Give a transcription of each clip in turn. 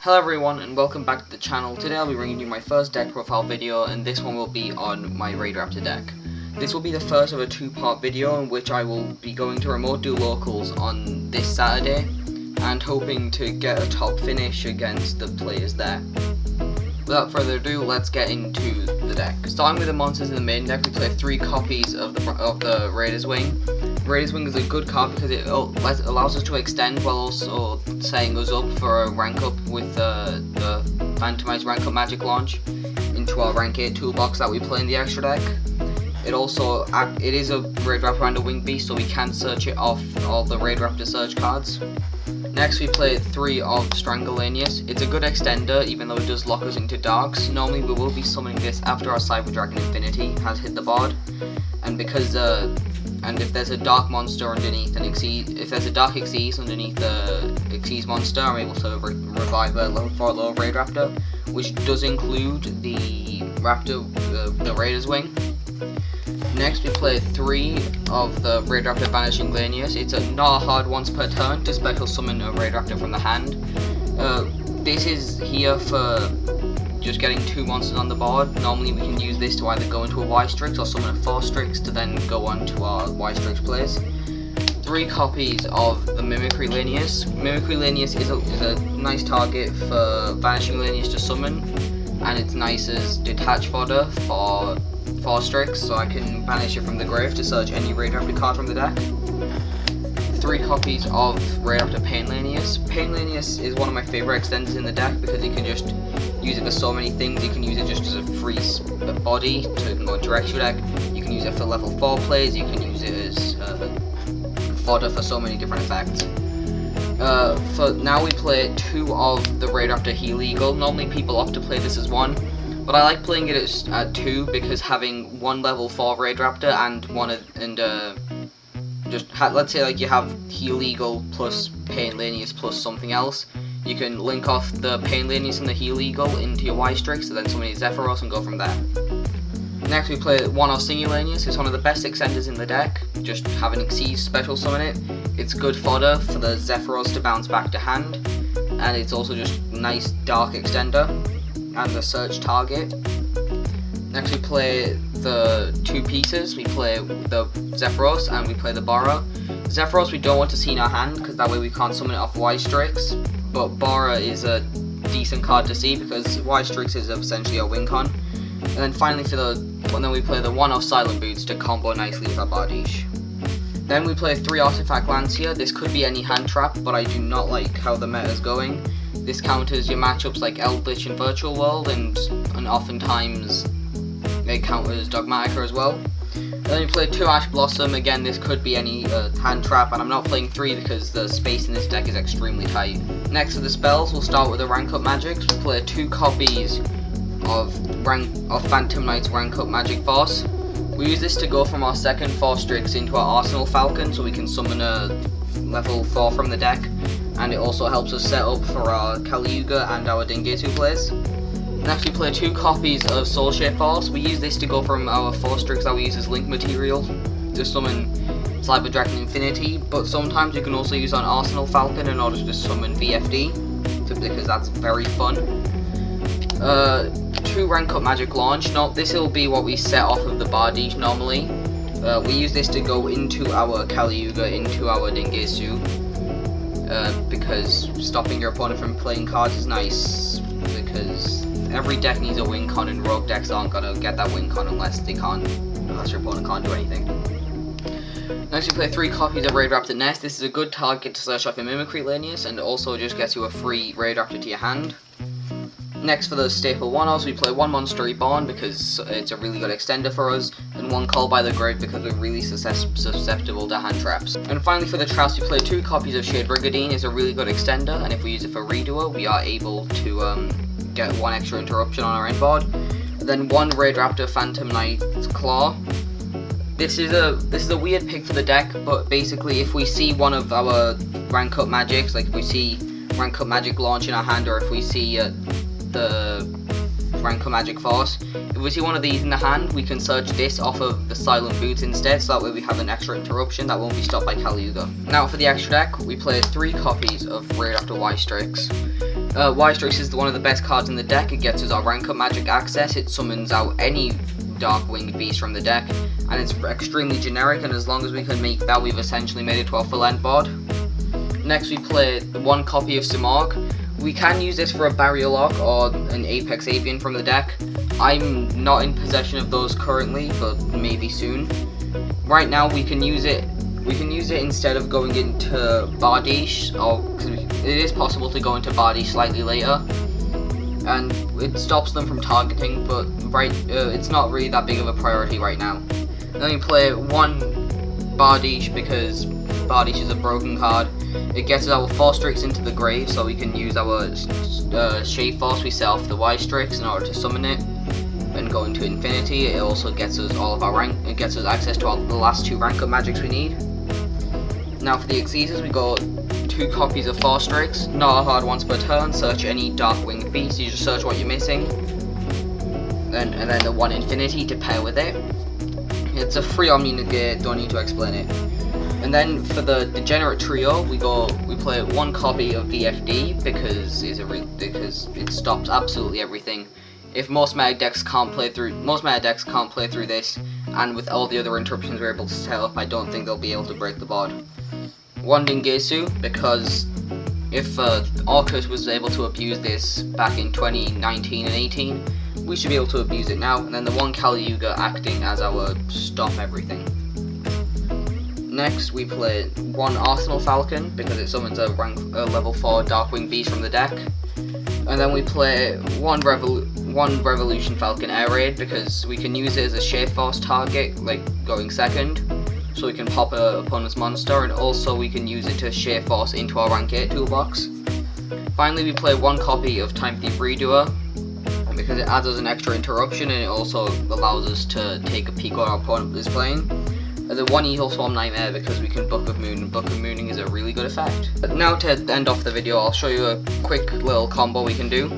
Hello everyone and welcome back to the channel. Today I'll be bringing you my first deck profile video, and this one will be on my RAIDRAPTOR deck. This will be the first of a two-part video in which I will be going to remote duel locals on this Saturday and hoping to get a top finish against the players there. Without further ado, let's get into the deck. Starting with the monsters in the main deck, we play 3 copies of the Raider's Wing. Raider's Wing is a good card because it allows us to extend while also setting us up for a rank up with the Phantomized Rank Up Magic launch into our rank 8 toolbox that we play in the extra deck. It is a RAIDRAPTOR and a Wing Beast, so we can search it off all the RAIDRAPTOR search cards. Next we play 3 of Strangulanius. It's a good extender even though it does lock us into darks. Normally we will be summoning this after our Cyber Dragon Infinity has hit the board, and because and if there's a dark monster underneath an if there's a dark Xyz underneath the Xyz monster, I'm able to revive a level 4 low Raidraptor, which does include the Raider's Wing. Next we play 3 of the RAIDRAPTOR Vanishing Lanius. It's not a hard once per turn to special summon a Raidraptor from the hand. This is here for just getting 2 monsters on the board. Normally we can use this to either go into a Y-Strix or summon a 4-Strix to then go on to our Y-Strix plays. 3 copies of the Mimicry Lanius. Mimicry Lanius is a nice target for Vanishing Lanius to summon, and it's nice as detach fodder for 4-Strix, so I can banish it from the grave to search any RAIDRAPTOR card from the deck. 3 copies of RAIDRAPTOR Pain Lanius. Pain Lanius is one of my favorite extenders in the deck because you can just use it for so many things. You can use it just as a free body to go into your extra deck. You can use it for level 4 plays. You can use it as fodder for so many different effects. For now we play 2 of the RAIDRAPTOR Heal Eagle. Normally people opt to play this as 1, but I like playing it at 2 because having 1 level 4 Raidraptor and let's say like you have Heal Eagle plus Pain Lanius plus something else, you can link off the Pain Lanius and the Heal Eagle into your Y-Strix, so then summon a Zephyros and go from there. Next we play 1 of Singulanius. It's one of the best extenders in the deck. Just having Xyz special summon it. It's good fodder for the Zephyros to bounce back to hand, and it's also just nice dark extender and the search target. Next we play the 2 pieces. We play the Zephyros and we play the Bara. Zephyros we don't want to see in our hand because that way we can't summon it off Y-Strix, but Bara is a decent card to see because Y-Strix is essentially a win con. And then finally then we play the 1 of Silent Boots to combo nicely with our Bardiche. Then we play 3 Artifact Lancia. This could be any hand trap, but I do not like how the meta is going. This counters your matchups like Eldritch and Virtual World, and oftentimes it counters Dogmatica as well. And then we play 2 Ash Blossom. Again, this could be any hand trap, and I'm not playing 3 because the space in this deck is extremely tight. Next for the spells, we'll start with the Rank Up Magics. We'll play 2 copies of Phantom Knight's Rank Up Magic Force. We use this to go from our second 4-Strix into our Arsenal Falcon, so we can summon a level 4 from the deck, and it also helps us set up for our Caliuga and our Dingetsu plays. Next we play 2 copies of Soul Shape Force. We use this to go from our 4-Strix that we use as link material to summon Cyber Dragon Infinity, but sometimes you can also use on Arsenal Falcon in order to summon VFD, because that's very fun. 2 Rank Up Magic Launch. This will be what we set off of the Bardiche normally. We use this to go into our Caliuga, into our Dingetsu, because stopping your opponent from playing cards is nice, because every deck needs a win con, and rogue decks aren't gonna get that win con unless your opponent can't do anything. Next we play 3 copies of RAIDRAPTOR Nest. This is a good target to search off your Mimicry Lanius, and also just gets you a free Raidraptor to your hand. Next for the staple 1-offs, we play 1 Monster Reborn because it's a really good extender for us, and 1 Call by the Grave because we're really susceptible to hand traps. And finally for the traps, we play 2 copies of Shade Brigadine. It's a really good extender, and if we use it for reduo, we are able to get 1 extra interruption on our end board. And then 1 RAIDRAPTOR Phantom Knight's Claw. This is a weird pick for the deck, but basically if we see one of our Rank Up Magics, like if we see Rank Up Magic Launch in our hand, or if we see the Rank Up Magic Force, if we see one of these in the hand, we can search this off of the Silent Boots instead, so that way we have an extra interruption that won't be stopped by Caliuga. Now for the extra deck, we play 3 copies of RAIDRAPTOR Y-Strix. Y-Strix is one of the best cards in the deck. It gets us our rank up magic access, it summons out any dark winged beast from the deck, and it's extremely generic, and as long as we can make that, we've essentially made it to our full end board. Next we play one copy of Simorgh. We can use this for a Barrier Lock or an Apex Avian from the deck. I'm not in possession of those currently, but maybe soon. Right now we can use it instead of going into Bardiche, or cause it is possible to go into Bardiche slightly later, and it stops them from targeting, but it's not really that big of a priority right now. Then we play one Bardiche because Bardiche is a broken card. It gets our Force-Strix into the grave, so we can use our Shade Force we set off the Y-Strix in order to summon it and go into infinity. It also gets us all of our rank. It gets us access to the last 2 rank up magics we need. Now for the Exeaters, we got 2 copies of Force-Strix. Not a hard once per turn. Search any dark winged beast. You just search what you're missing, and then the 1 infinity to pair with it. It's a free Omni Negate. Don't need to explain it. And then for the Degenerate Trio, we play 1 copy of VFD because it stops absolutely everything. If most meta decks can't play through this, and with all the other interruptions we're able to set up, I don't think they'll be able to break the board. 1 Dingesu, because if Orcus was able to abuse this back in 2019 and 18, we should be able to abuse it now. And then the 1 Kali-Yuga acting as our stop everything. Next we play 1 Arsenal Falcon because it summons a level 4 Darkwing Beast from the deck. And then we play 1 Revolution Falcon Air Raid because we can use it as a Shade Force target, like going second, so we can pop an opponent's monster, and also we can use it to Shade Force into our rank 8 toolbox. Finally we play 1 copy of Time Thief Redoer because it adds us an extra interruption, and it also allows us to take a peek what our opponent is playing. The 1 Evil Swarm Nightmare because we can Book of Moon, and Book of Mooning is a really good effect. But now to end off the video, I'll show you a quick little combo we can do.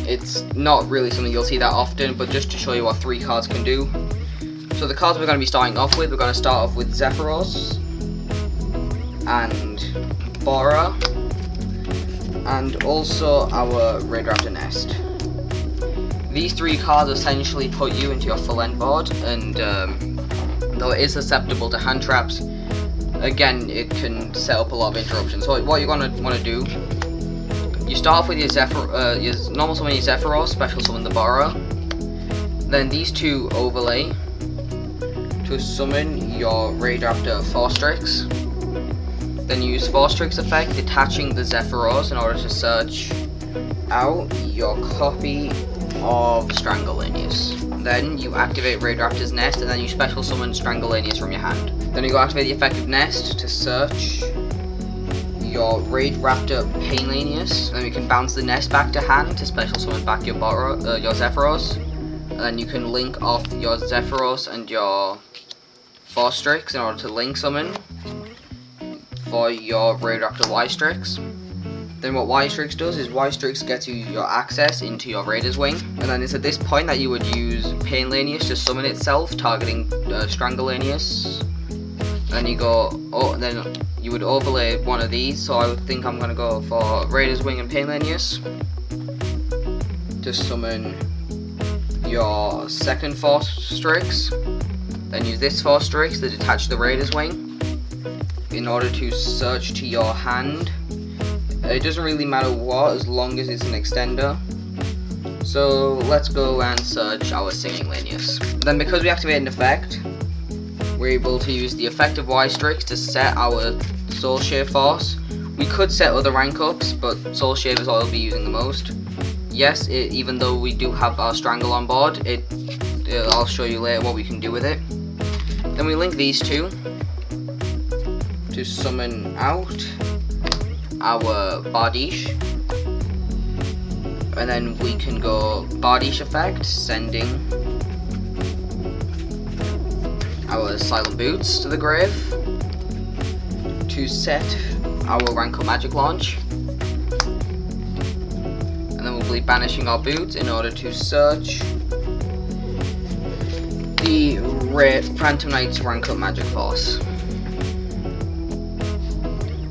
It's not really something you'll see that often, but just to show you what 3 cards can do. So the cards we're going to be starting off with, we're going to start off with Zephyros, and Bora, and also our RAIDRAPTOR Nest. These 3 cards essentially put you into your full end board, and though it is susceptible to hand traps, again it can set up a lot of interruptions. So what you're going to want to do, you start off with your normal summon your Zephyros, special summon the Bora, then these 2 overlay to summon your RAIDRAPTOR Force-Strix, then use Force-Strix effect detaching the Zephyros in order to search out your copy of Strangleanius. Then you activate RAIDRAPTOR's Nest, and then you special summon Strangleanius from your hand. Then you go activate the effective Nest to search your RAIDRAPTOR Painlanius. Then you can bounce the Nest back to hand to special summon back your Zephyros. And then you can link off your Zephyros and your Force-Strix in order to link summon for your RAIDRAPTOR Y-Strix. Then what Y-Strix does is Y-Strix gets you your access into your Raider's Wing, and then it's at this point that you would use Painlanius to summon itself, targeting Strangleanius. And then you would overlay 1 of these, so I would think I'm going to go for Raider's Wing and Painlanius to summon your second Force-Strix. Then use this Force-Strix to detach the Raider's Wing in order to search to your hand. It doesn't really matter what, as long as it's an extender. So let's go and search our Singing Lanius. Then because we activate an effect, we're able to use the effect of Y-Strix to set our Soul Shave Force. We could set other rank ups, but Soul Shave is all I'll be using the most. Yes, even though we do have our Strangle on board, I'll show you later what we can do with it. Then we link these 2 to summon out our Bardiche, and then we can go Bardiche effect, sending our Silent Boots to the grave to set our rank up magic launch, and then we'll be banishing our boots in order to search the Phantom Knight's rank up magic force.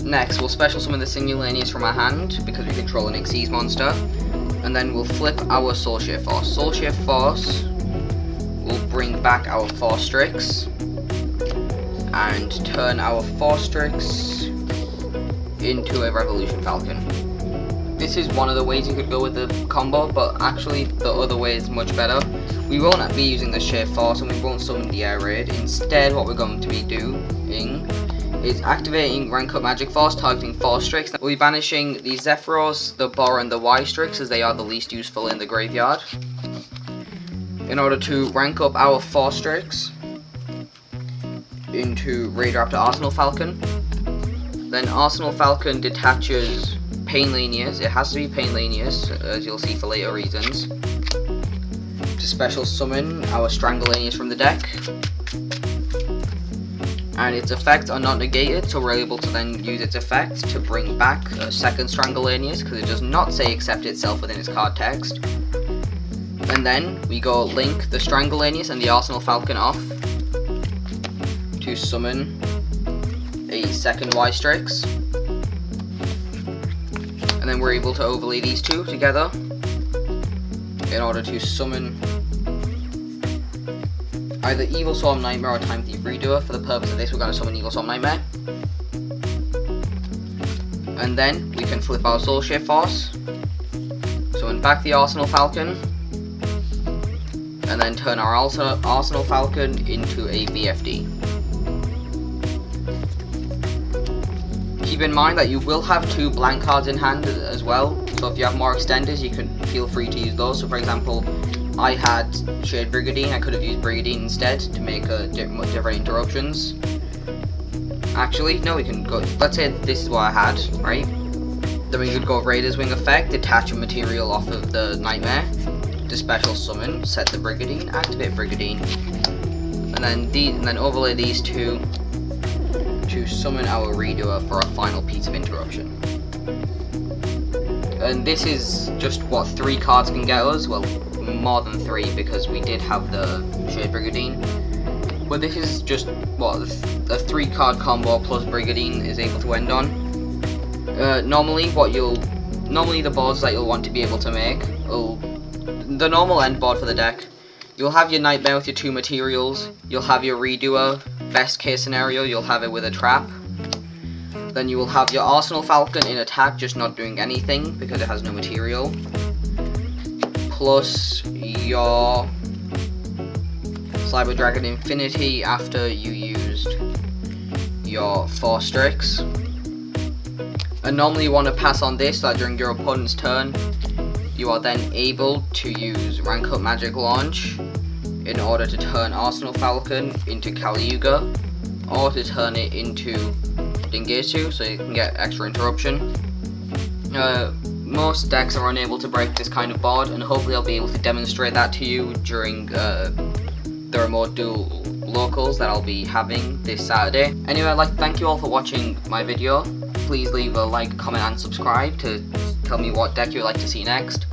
Next, we'll special summon the Singulanius from our hand because we control an Xyz monster, and then we'll flip our Soul Share Force. Soul Share Force will bring back our Forstrix and turn our Forstrix into a Revolution Falcon. This is one of the ways you could go with the combo, but actually the other way is much better. We won't be using the Share Force and we won't summon the Air Raid. Instead, what we're going to be doing is activating Rank Up Magic Force, targeting Forstrix. We'll be banishing the Zephyros, the Boar, and the Y-Strix as they are the least useful in the graveyard. In order to rank up our Forstrix into RAIDRAPTOR Arsenal Falcon. Then Arsenal Falcon detaches Painlanius. It has to be Painlanius, as you'll see for later reasons. To special summon our Strangulanius from the deck. And its effects are not negated, so we're able to then use its effect to bring back a second Strangulanius, because it does not say accept itself within its card text. And then we go link the Strangulanius and the Arsenal Falcon off to summon a second Y-Strix. And then we're able to overlay these two together in order to summon either Evil Swarm Nightmare or Time Thief Redoer. For the purpose of this, we're going to summon Evil Swarm Nightmare. And then we can flip our Soul Share Force, summon back the Arsenal Falcon, and then turn our Arsenal Falcon into a VFD. Keep in mind that you will have 2 blank cards in hand as well, so if you have more extenders, you can feel free to use those. So for example, I had Shade Brigadine, I could have used Brigadine instead to make different interruptions. Actually, no, we can go, let's say this is what I had, right? Then we could go Raider's Wing effect, detach a material off of the Nightmare, to special summon, set the Brigadine, activate Brigadine, and then overlay these two to summon our Redoer for a final piece of interruption. And this is just what 3 cards can get us, well, more than 3 because we did have the Shade Brigadine. But this is just what a 3-card combo plus Brigadine is able to end on. Normally the boards that you'll want to be able to make, the normal end board for the deck, you'll have your Nightmare with your 2 materials, you'll have your Redoer, best case scenario you'll have it with a trap. Then you will have your Arsenal Falcon in attack, just not doing anything because it has no material. Plus your Cyber Dragon Infinity after you used your Forstrix. And normally you want to pass on this so that during your opponent's turn, you are then able to use Rank Up Magic Launch in order to turn Arsenal Falcon into Caliuga, or to turn it into Dingetsu so you can get extra interruption. Most decks are unable to break this kind of board, and hopefully I'll be able to demonstrate that to you during the remote duel locals that I'll be having this Saturday. Anyway, I'd like to thank you all for watching my video. Please leave a like, comment and subscribe to tell me what deck you'd like to see next.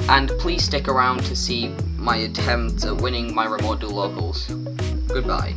And please stick around to see my attempt at winning my remote duel locals. Goodbye.